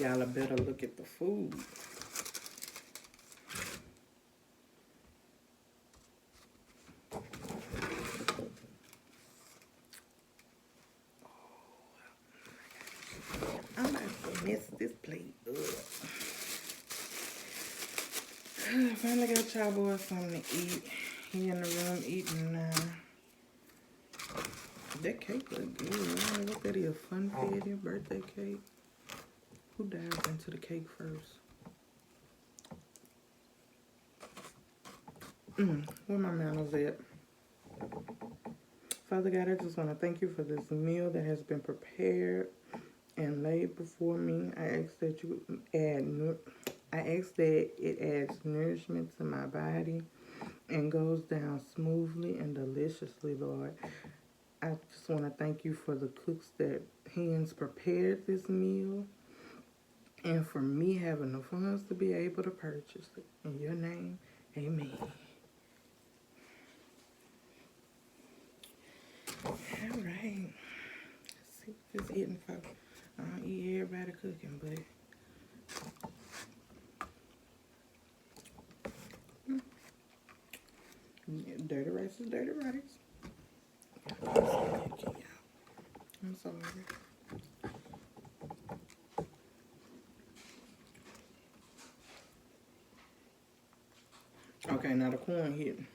y'all a better look at the food. I'm about to mess this plate up. Finally got y'all boys something to eat. He in the room eating now. That cake look good. I don't know what that is. Funfetti birthday cake. Who dives into the cake first? Where my manners at? Father God, I just want to thank you for this meal that has been prepared and laid before me. I ask that it adds nourishment to my body and goes down smoothly and deliciously, Lord. I just want to thank you for the cooks that hands prepared this meal and for me having the funds to be able to purchase it. In your name, amen. All right. Let's see what this eating for. I don't eat everybody cooking, but dirty rice is dirty rice. I'm sorry. Okay, now the corn hitting.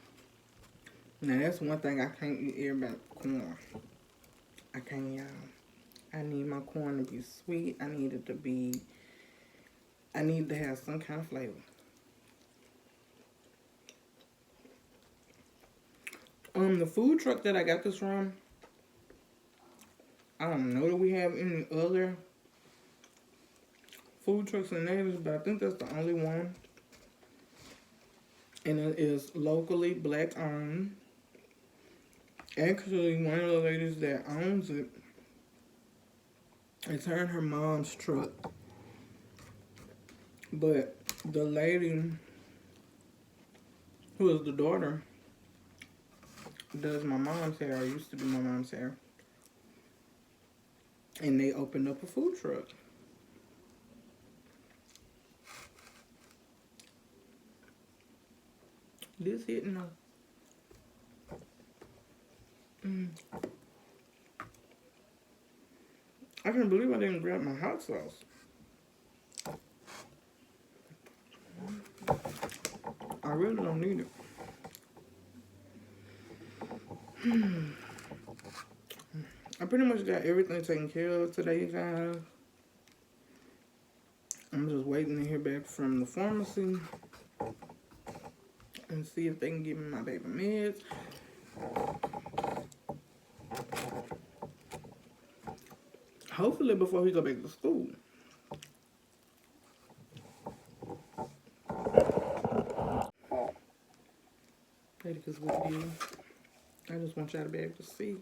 Now that's one thing I can't eat everybody corn. I can't, y'all. I need my corn to be sweet. I need to have some kind of flavor. The food truck that I got this from, I don't know that we have any other food trucks in Natives, but I think that's the only one. And it is locally black owned. Actually, one of the ladies that owns it, it's her and her mom's truck. But the lady who is the daughter does my mom's hair, or used to do my mom's hair. And they opened up a food truck. This hitting up. I can't believe I didn't grab my hot sauce. I really don't need it. I pretty much got everything taken care of today, guys. I'm just waiting to hear back from the pharmacy and see if they can give me my baby meds. Hopefully before he go back to school. Because with you, I just want y'all to be able to see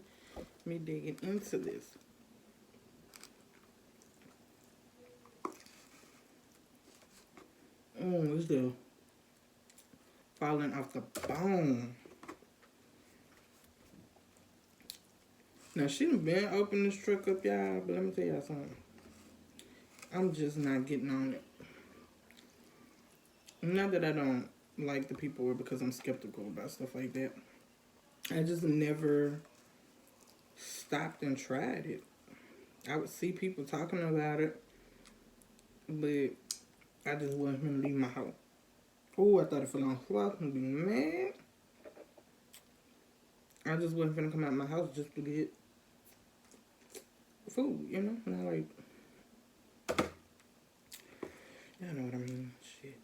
me digging into this. Oh, it's still falling off the bone. Now, she done been opening this truck up, y'all, but let me tell y'all something. I'm just not getting on it. Not that I don't like the people or because I'm skeptical about stuff like that. I just never stopped and tried it. I would see people talking about it, but I just wasn't going to leave my house. Oh, I thought it fell on the floor. I was going to be mad. I just wasn't going to come out of my house just to get food, you know? And I like, y'all know what I mean. Shit.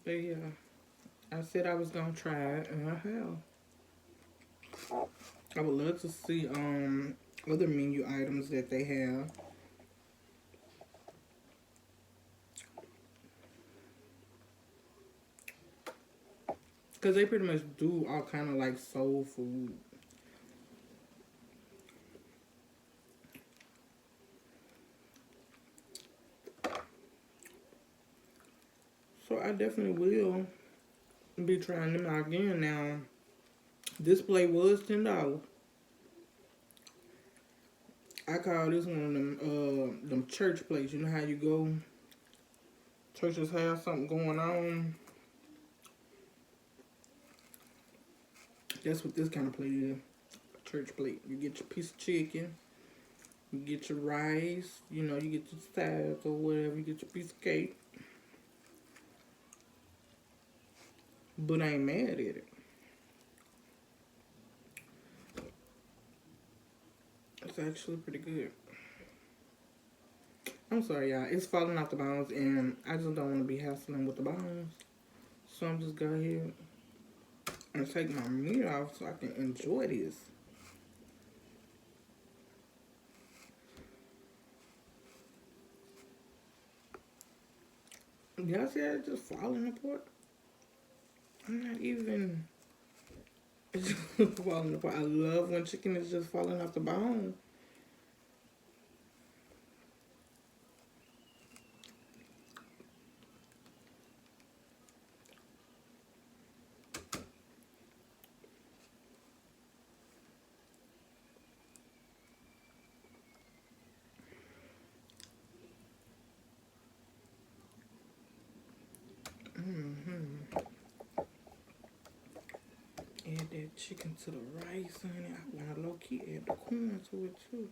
But yeah, I said I was going to try it, and I have. I would love to see other menu items that they have. Because they pretty much do all kind of like soul food. So I definitely will be trying them out again. Now, this plate was $10. I call this one of them church plates. You know how you go, churches have something going on. That's what this kind of plate is. A church plate. You get your piece of chicken. You get your rice. You know, you get your salads or whatever. You get your piece of cake. But I ain't mad at it. It's actually pretty good. I'm sorry, y'all. It's falling off the bones, and I just don't want to be hassling with the bones. So I'm just go ahead and take my meat off so I can enjoy this. Y'all see it just falling apart? I'm not even... It's just falling apart. I love when chicken is just falling off the bone. Add that chicken to the rice, honey. I want to low-key add the corn to it, too.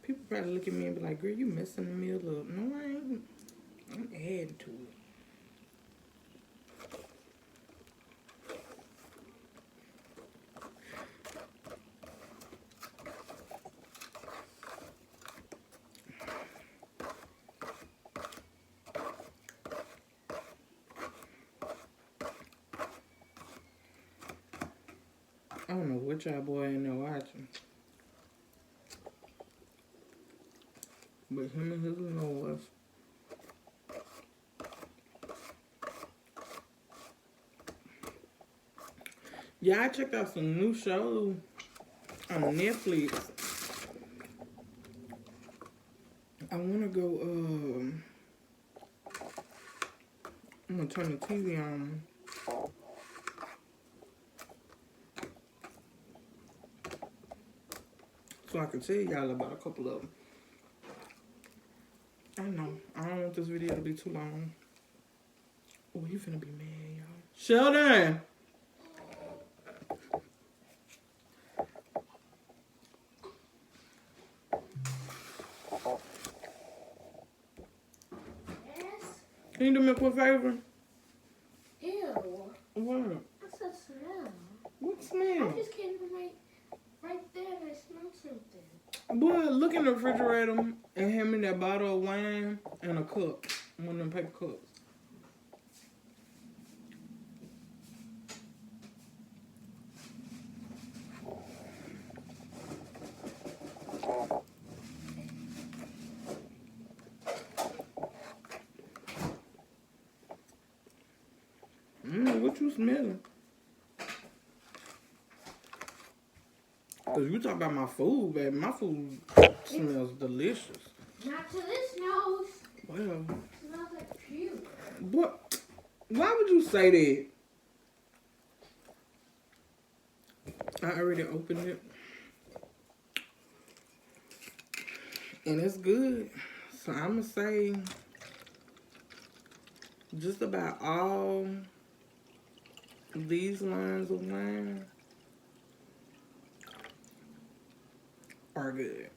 People probably look at me and be like, girl, you messing the meal up. No, I ain't. I'm adding to it. I don't know what y'all boy in there watching. But him and his Lord. Yeah, I checked out some new shows on Netflix. I wanna go, I'm gonna turn the TV on. So I can tell y'all about a couple of them. I know. I don't want this video to be too long. Oh, you finna be mad, y'all. Sheldon! Yes? Can you do me a quick favor? Ew. What? What's that smell? What smell? I just came from right there and I smelled something. Boy, look in the refrigerator and hand me that bottle of wine and a cup. One of them paper cups. What you smelling? Cause you talk about my food, baby. My food smells delicious. Not to this nose. Well, It smells like puke. what? Why would you say that? I already opened it. And it's good. So I'm going to say just about all these lines of wine are good.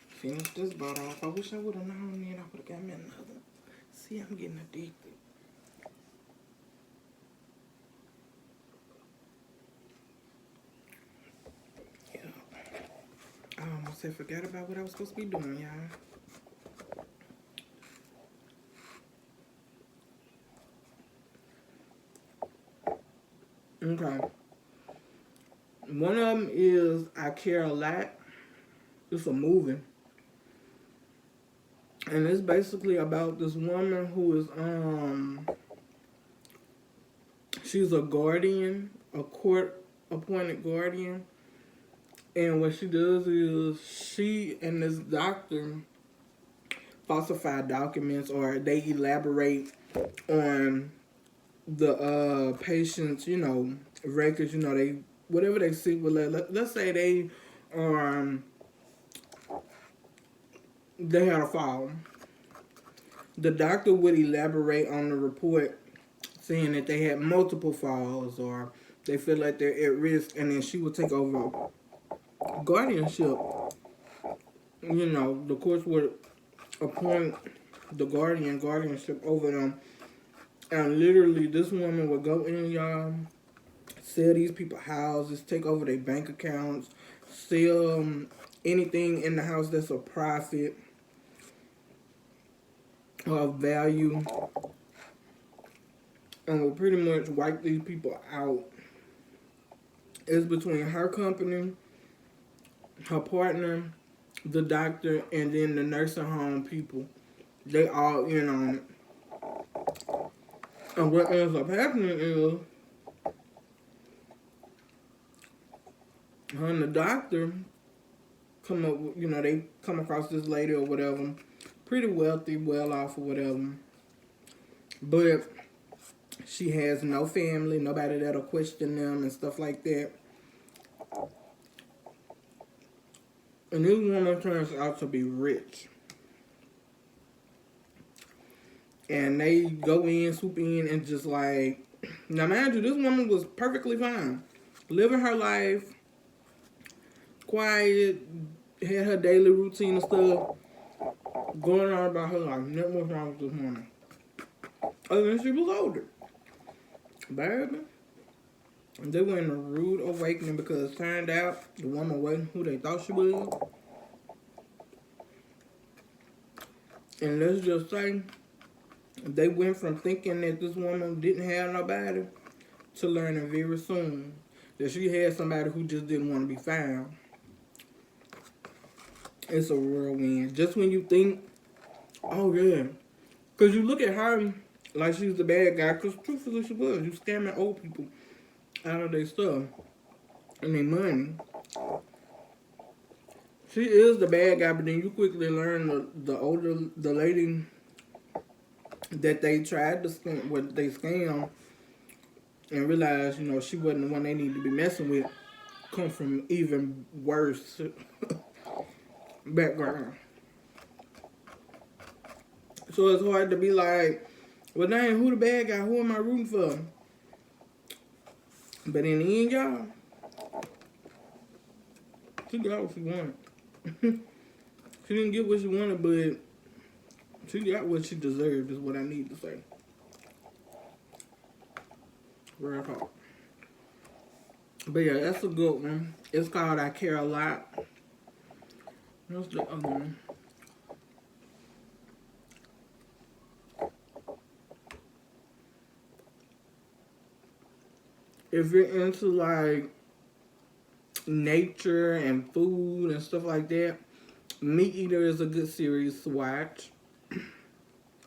Finish this bottle off. I wish I would have known then. I would have got me another. See, I'm getting addicted. Yeah. I almost had forgot about what I was supposed to be doing, y'all. Okay. One of them is I Care a Lot. It's a movie. And it's basically about this woman who is, she's a guardian, a court-appointed guardian. And what she does is she and this doctor falsify documents, or they elaborate on the patient's, records. They whatever they sick with. Let's say they had a fall. The doctor would elaborate on the report, saying that they had multiple falls or they feel like they're at risk, and then she would take over guardianship. You know, the courts would appoint the guardianship over them. And literally, this woman would go in, y'all, sell these people houses, take over their bank accounts, sell anything in the house that's a profit or of value, and will pretty much wipe these people out. It's between her company, her partner, the doctor, and then the nursing home people. They all in on it. And what ends up happening is her and the doctor come up, they come across this lady or whatever, pretty wealthy, well off or whatever. But she has no family, nobody that'll question them and stuff like that. And this woman turns out to be rich. And they go in, swoop in, and just like... Now, mind you, this woman was perfectly fine. Living her life, quiet, had her daily routine and stuff, going on about her life. Nothing was wrong with this woman. Other than she was older. Baby. And they were in a rude awakening because it turned out the woman wasn't who they thought she was. And let's just say, they went from thinking that this woman didn't have nobody to learning very soon that she had somebody who just didn't want to be found. It's a whirlwind. Just when you think, oh yeah. Because you look at her like she's the bad guy, because truthfully she was. You scamming old people out of their stuff and their money. She is the bad guy, but then you quickly learn the lady that they tried to scam, what they scammed, and realize, she wasn't the one they needed to be messing with, come from even worse background. So it's hard to be like, well, dang, who the bad guy? Who am I rooting for? But in the end, y'all, she got what she wanted. She didn't get what she wanted, but she got what she deserved, is what I need to say. Real talk. But yeah, that's a good one. It's called I Care a Lot. What's the other one? If you're into like nature and food and stuff like that, Meat Eater is a good series to watch.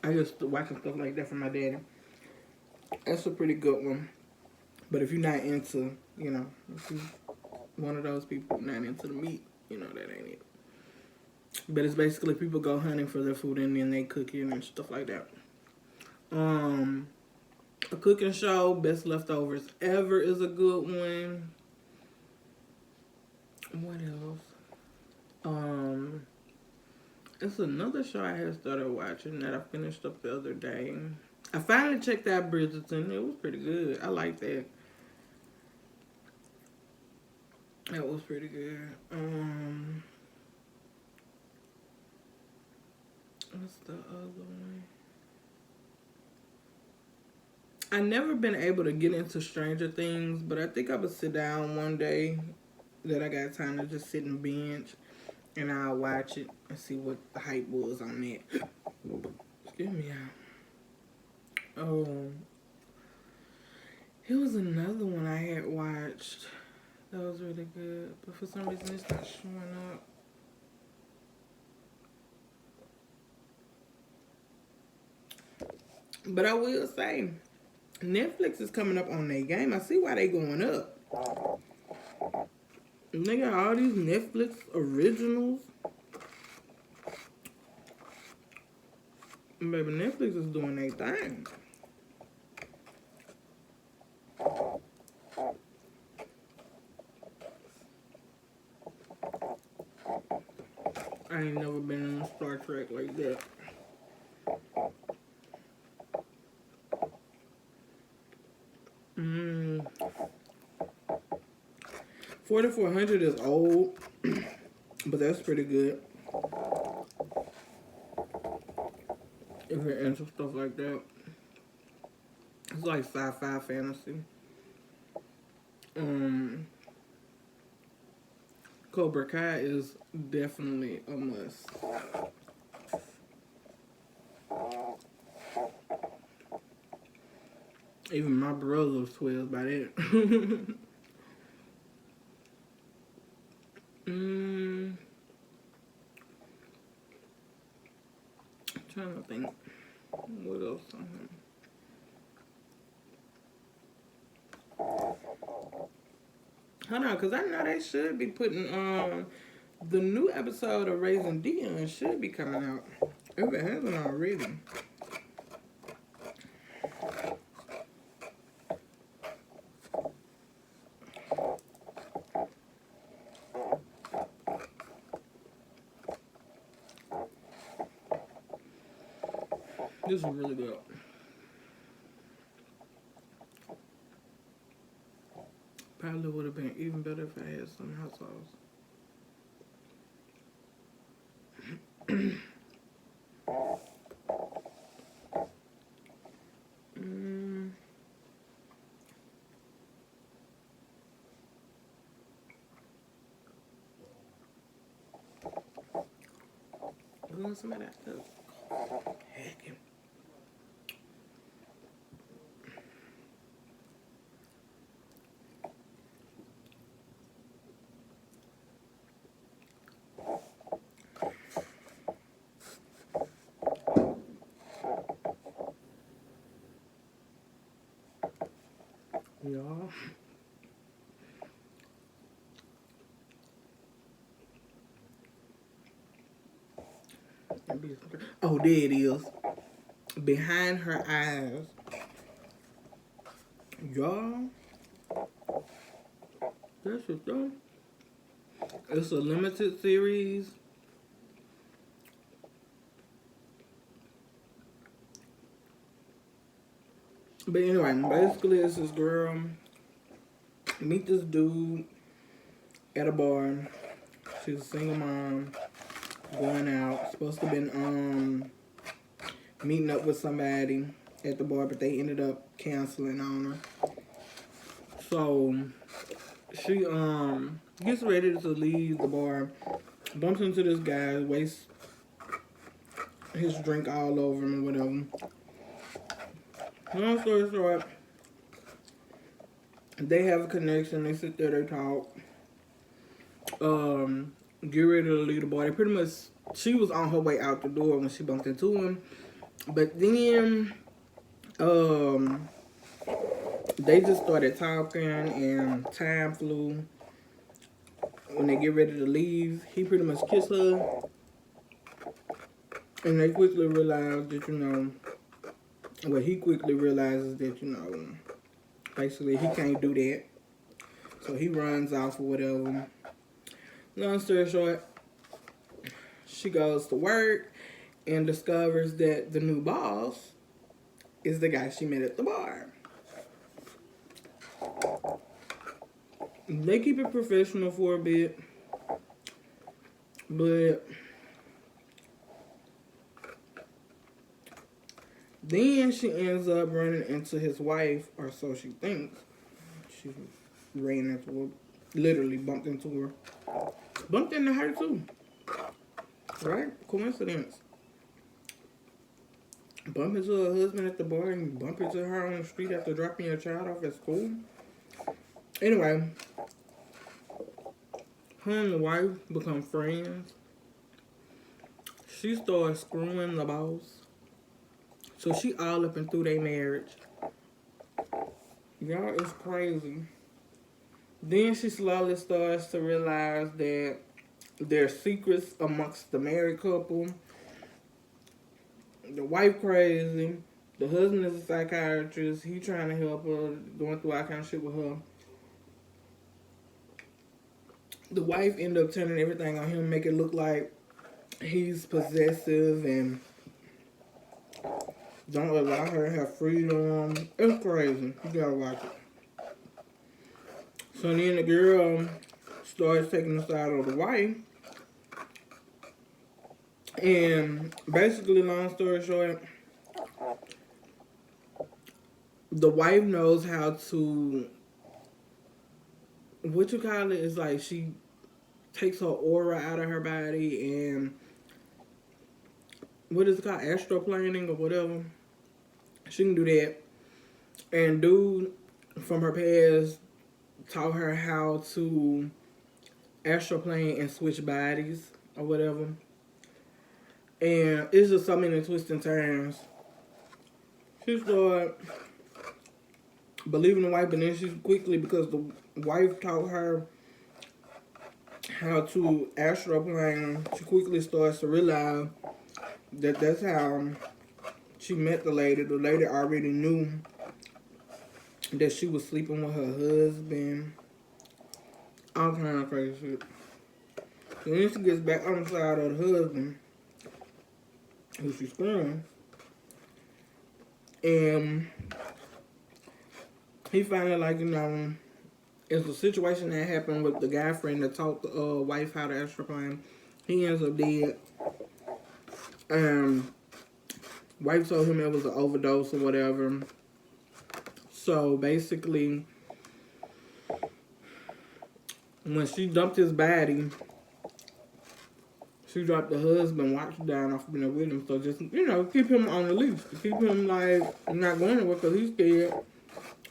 I used to watch stuff like that from my daddy. That's a pretty good one. But if you're not into, if you're one of those people not into the meat, that ain't it. But it's basically people go hunting for their food and then they cook it and stuff like that. A cooking show, Best Leftovers Ever, is a good one. What else? It's another show I had started watching that I finished up the other day. I finally checked out Bridgerton. It was pretty good. I like that. That was pretty good. What's the other one? I've never been able to get into Stranger Things, but I think I would sit down one day that I got time to just sit and binge, and I'll watch it and see what the hype was on that. Excuse me, y'all. Oh, it was another one I had watched that was really good, but for some reason it's not showing up. But I will say, Netflix is coming up on their game. I see why they going up. And they got all these Netflix originals. Baby, Netflix is doing their thing. I ain't never been in Star Trek like that. 4400 is old, but that's pretty good. If you're into stuff like that. It's like sci-fi fantasy. Cobra Kai is definitely a must. Even my brother was 12 by that. I'm trying to think. What else? Hold on, because I know they should be putting the new episode of Raising Dion should be coming out. If it hasn't already. This is really good. Probably would have been even better if I had some hot sauce. I want some of that stuff. Heck. Y'all. Oh, there it is. Behind her eyes. Y'all. That's it though. It's a limited series. But anyway, basically it's this girl meet this dude at a bar. She's a single mom, going out, supposed to been meeting up with somebody at the bar, but they ended up canceling on her. So she gets ready to leave the bar, bumps into this guy, wastes his drink all over him or whatever. Long story short, they have a connection, they sit there, they talk. Get ready to leave the bar. They pretty much, she was on her way out the door when she bumped into him. But then, they just started talking and time flew. When they get ready to leave, he pretty much kissed her. And they quickly realized that, he quickly realizes that, basically he can't do that. So he runs off or whatever. Long story short, she goes to work and discovers that the new boss is the guy she met at the bar. They keep it professional for a bit, but then she ends up running into his wife, or so she thinks. She ran into her, literally bumped into her. Bumped into her too. Right? Coincidence. Bump into her husband at the bar and bump into her on the street after dropping your child off at school. Anyway, her and the wife become friends. She starts screwing the boss. So she all up and through their marriage. Y'all, it's crazy. Then she slowly starts to realize that there's secrets amongst the married couple. The wife crazy. The husband is a psychiatrist. He trying to help her, going through all kind of shit with her. The wife ended up turning everything on him, make it look like he's possessive and don't allow her to have freedom. It's crazy. You gotta watch it. So then the girl starts taking the side of the wife. And basically, long story short, the wife knows how to, what you call it, is like she takes her aura out of her body and what is it called, astroplaning or whatever. She can do that. And dude from her past taught her how to astroplane and switch bodies or whatever. And it's just so many twists and turns. She started believing the wife, but then she quickly, because the wife taught her how to astroplane, she quickly starts to realize that that's how she met the lady. The lady already knew that she was sleeping with her husband. All kind of crazy shit. So then she gets back on the side of the husband, who she's screwing. And he finally, like, you know, it's a situation that happened with the guy friend that taught the wife how to astroplane. He ends up dead. Wife told him it was an overdose or whatever. So basically, when she dumped his body, she dropped the husband watch down off being there with him. So just, you know, keep him on the leash. To keep him, like, not going anywhere because he's scared.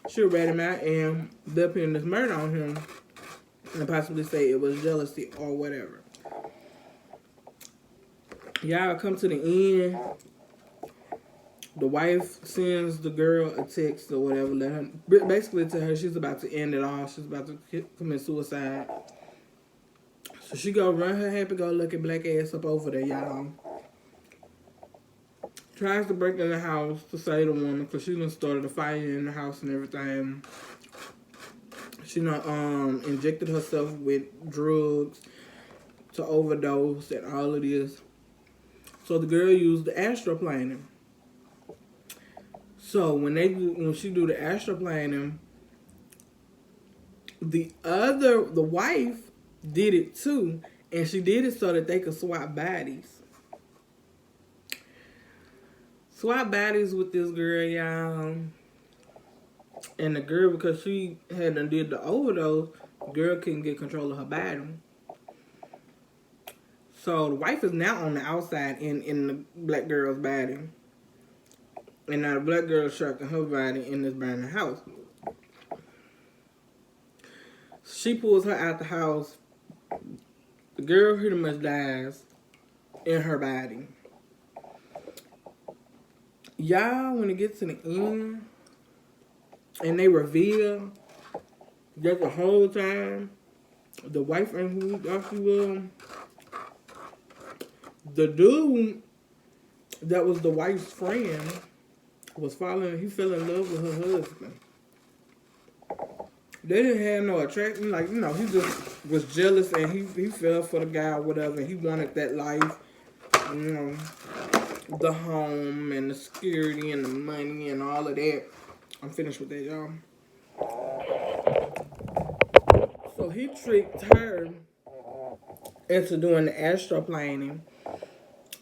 She'll rat him out and they'll pin this murder on him and possibly say it was jealousy or whatever. Y'all come to the end. The wife sends the girl a text or whatever, let her basically tell her she's about to end it all. She's about to commit suicide. So she go run her happy-go-lucky black ass up over there, y'all. Tries to break in the house to save the woman because she done started a fire in the house and everything. She done injected herself with drugs to overdose and all of this. So the girl used the astroplaning. So when she do the astroplaning, the wife did it too, and she did it so that they could swap bodies. Swap bodies with this girl, y'all. And the girl, because she had done did the overdose, the girl couldn't get control of her body. So the wife is now on the outside in the black girl's body. And now the black girl is trapped in her body in this burning house. She pulls her out the house. The girl pretty much dies in her body. Y'all, when it gets to the end, and they reveal that the whole time, the wife and who thought she was, the dude that was the wife's friend was he fell in love with her husband. They didn't have no attraction, like, you know, he just was jealous and he fell for the guy or whatever. He wanted that life, you know, the home and the security and the money and all of that. I'm finished with that, y'all. So he tricked her into doing the astroplaning,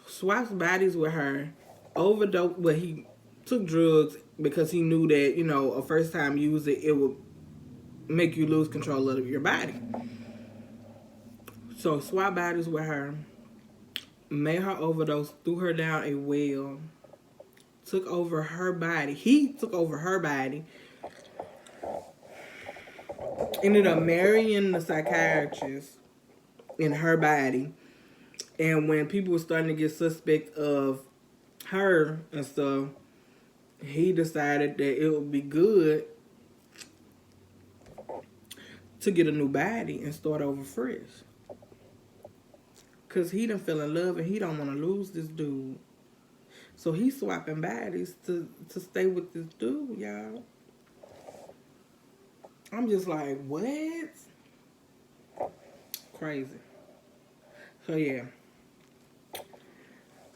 swapped bodies with her, overdosed, well, he took drugs because he knew that, you know, a first time user, it would make you lose control of your body. So swap bodies with her, made her overdose, threw her down a well, took over her body. He took over her body, ended up marrying the psychiatrist in her body. And when people were starting to get suspect of her and stuff, he decided that it would be good to get a new body and start over fresh. Because he done fell in love and he don't want to lose this dude. So he's swapping bodies to stay with this dude, y'all. I'm just like, what? Crazy. So yeah.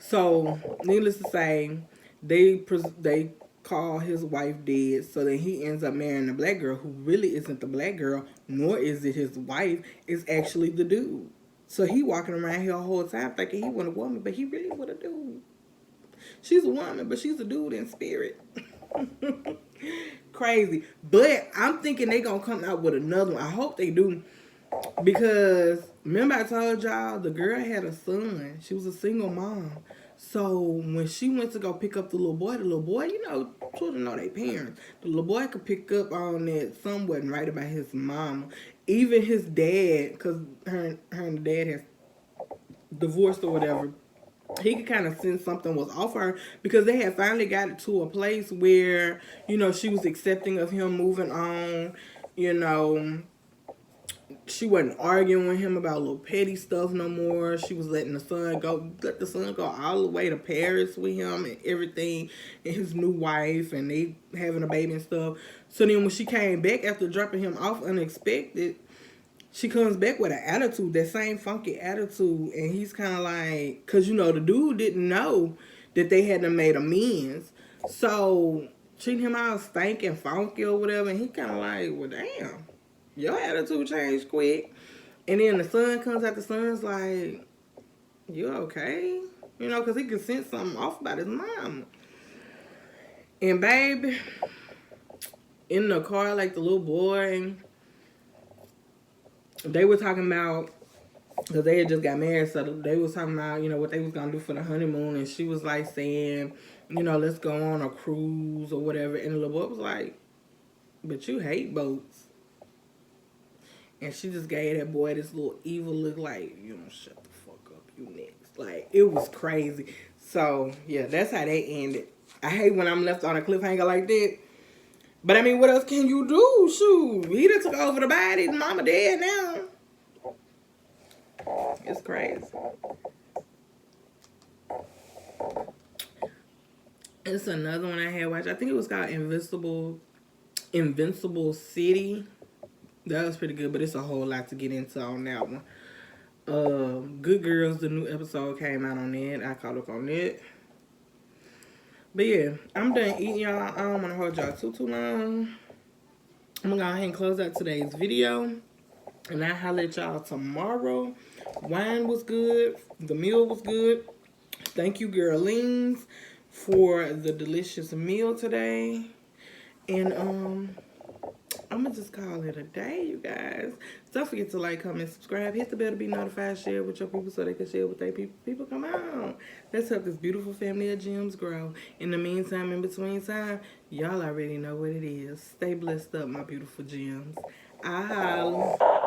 So, needless to say, they call his wife dead, so then he ends up marrying the black girl, who really isn't the black girl, nor is it his wife. It's actually the dude. So he walking around here the whole time thinking he was a woman, but he really was a dude. She's a woman, but she's a dude in spirit. Crazy. But I'm thinking they gonna come out with another one. I hope they do. Because remember I told y'all the girl had a son. She was a single mom. So when she went to go pick up the little boy, you know, children know their parents. The little boy could pick up on that son wasn't right about his mama. Even his dad, because her and the dad has divorced or whatever, he could kind of sense something was off her, because they had finally got it to a place where, you know, she was accepting of him moving on, you know. She wasn't arguing with him about little petty stuff no more. She was letting the son go all the way to Paris with him and everything, and his new wife, and they having a baby and stuff. So then when she came back after dropping him off unexpected, she comes back with an attitude, that same funky attitude, and he's kind of like, because, you know, the dude didn't know that they hadn't made amends. So treating him all stinking funky or whatever, and he kind of like, well, damn. Your attitude changed quick. And then the son comes out, the son's like, you okay? You know, because he can sense something off about his mom. And baby, in the car, like the little boy, they were talking about, because they had just got married, so they was talking about, you know, what they was going to do for the honeymoon. And she was like saying, you know, let's go on a cruise or whatever. And the little boy was like, but you hate boats. And she just gave that boy this little evil look like, you don't shut the fuck up, you next. Like, it was crazy. So, yeah, that's how they ended. I hate when I'm left on a cliffhanger like that. But, I mean, what else can you do? Shoot, he done took over the body. Mama dead now. It's crazy. It's another one I had watched. I think it was called Invincible City. That was pretty good, but it's a whole lot to get into on that one. Good Girls, the new episode came out on that. I caught up on that. But yeah, I'm done eating, y'all. I don't want to hold y'all too long. I'm going to go ahead and close out today's video. And I'll holler at y'all tomorrow. Wine was good. The meal was good. Thank you, girlings, for the delicious meal today. And, I'm going to just call it a day, you guys. Don't forget to like, comment, subscribe. Hit the bell to be notified. Share with your people so they can share with their people. People, come on. Let's help this beautiful family of gems grow. In the meantime, in between time, y'all already know what it is. Stay blessed up, my beautiful gems. I holla.